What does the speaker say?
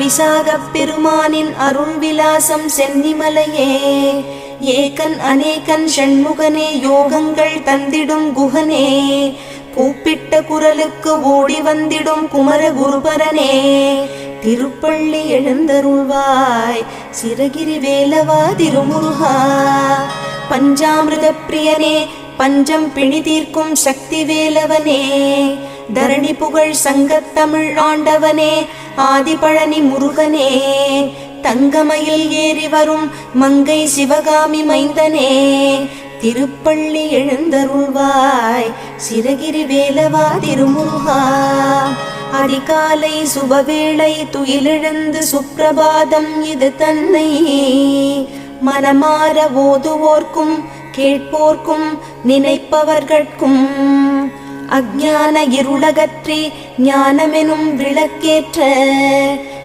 விசாகப் பெருமானின் அருள் விலாசம் சென்னிமலையே. ஏகன் அநேகன் ஷண்முகனே, யோகங்கள் தந்திடும் குகனே, கூப்பிட்ட குரலுக்கு ஓடி வந்திடும் குமர குருபரனே. திருப்பள்ளி எழுந்தருள்வாய் சிரகிரி வேலவா திருமுருகா. பஞ்சாமிருத பிரியனே, பஞ்சம் பிணி தீர்க்கும் சக்தி வேலவனே. தரணி புகழ் சங்கத்தமிழ் ஆண்டவனே, ஆதிபழனி முருகனே. தங்கமயில் ஏறி வரும் மங்கை சிவகாமி மைந்தனே. திருப்பள்ளி எழுந்தருள்வாய் சிரகிரி வேலவா திருமுருகா. அதிகாலை சுபவேளை துயிலெழுந்து சுப்பிரபாதம் இது தன்னை மனமாற ஓதுவோர்க்கும் கேட்போர்க்கும் நினைப்பவர்கட்கும் அஞ்ஞான இருளகற்றி ஞானமெனும் விளக்கேற்ற